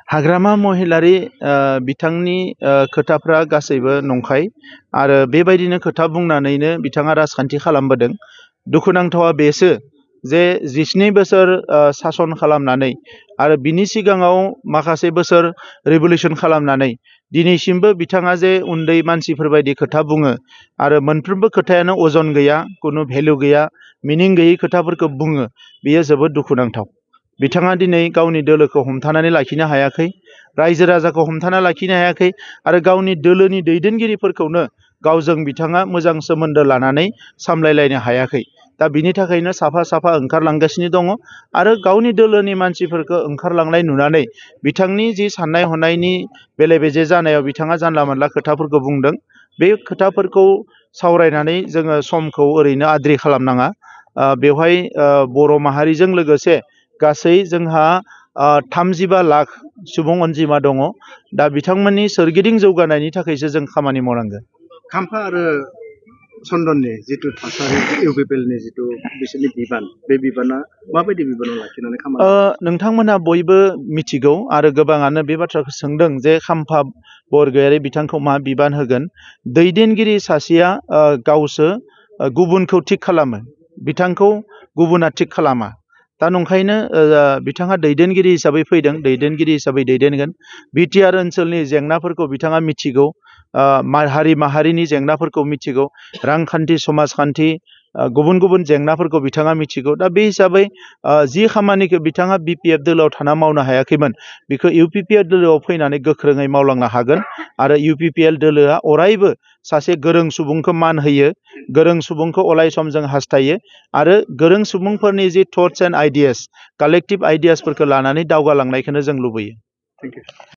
हाग्रामा महिलारि बिथांनि खोथाफ्रा गासैबो नंखाय आरो बेबायदिनो खोथा बुंनानैनो बिथाङा राजखान्थि खालामबोदों। दुखुनांथावा बेसो जे 12 बोसोर सासन खालामनानै आरो बिनि सिगाङाव माखासे बोसोर रिभलिउसन खालामनानै दिनैसिमबो बिथाङा जे उन्दै मानसिफोरबायदि खोथा बुङो आरो मोनफ्रोमबो खोथायानो अजन गैया, कुनु भेलु गैया, मिनिं गैयै खोथाफोरखौ बुङो, बेयो जोबोद दुखुनांथाव। बिथाङा दिनै गावनि दोलोखौ हमथानानै लाखिनो हायाखै, रायजो राजाखौ हमथाना लाखिनो हायाखै आरो गावनि दोलोनि दैदेनगिरिफोरखौनो गावजों बिथाङा मोजां सोमोन्दो लानानै सामलायलायनो हायाखै। दा बिनि थाखायनो साफा साफा ओंखारलांगासिनो दङ आरो गावनि दोलोनि मानसिफोरखौ ओंखारलांनाय नुनानै बिथांनि जि साननाय हनायनि बेले बेजे जानायाव बिथाङा जानला मोनला खोथाफोरखौ बुंदों। बे खोथाफोरखौ सावरायनानै जोङो समखौ ओरैनो आद्रि खालामनाङा। बेवहाय बर' माहारिजों लोगोसे गासै जोंहा 35 लाख सुबुं अनजिमा दङ। दा बिथांमोननि सोरगिदिं जौगानायनि थाखायसो जों खामानि मावनांगोन। खाम्फा आरो चन्दननि जिथु थासारि, इउपिपिएलनि जिथु बिसोरनि बिबान, बे बिबाना माबायदि बिबानाव लाखिनानै खामानि नोंथांमोना बयबो मिथिगौ आरो गोबाङानो बे बाथ्राखौ सोंदों जे खाम्फा बरगयारि बिथांखौ मा बिबान होगोन। दैदेनगिरि सासेया गावसो गुबुनखौ थिग खालामो, बिथांखौ गुबुना थिग खालामा। दा नंखायनो बिथाङा दैदेनगिरि हिसाबै फैदों, दैदेनगिरि हिसाबै दैदेनगोन। बिटिआर ओनसोलनि जेंनाफोरखौ बिथाङा मिथिगौ, हारि माहारिनि जेंनाफोरखौ मिथिगौ, रांखान्थि समाजखान्थि गुबुन गुबुन जेंनाफोरखौ बिथाङा मिथिगौ। दा बे हिसाबै जि खामानिखौ बिथाङा बिपिएफ दोलोआव थाना मावनो हायाखैमोन, बेखौ इउपिपिएल दोलोआव फैनानै गोख्रोङै मावलांनो हागोन आरो इउपिपिएल दोलोआ अरायबो सासे गोरों सुबुंखौ मान होयो, गोरों सुबुंखौ अराय सम जों हास्थायो आरो गोरों सुबुंफोरनि जि थट्स एन्ड आइडियास, कालेक्टिभ आइडियासफोरखौ लानानै दावगालांनायखौनो जों लुबैयो। Thank you.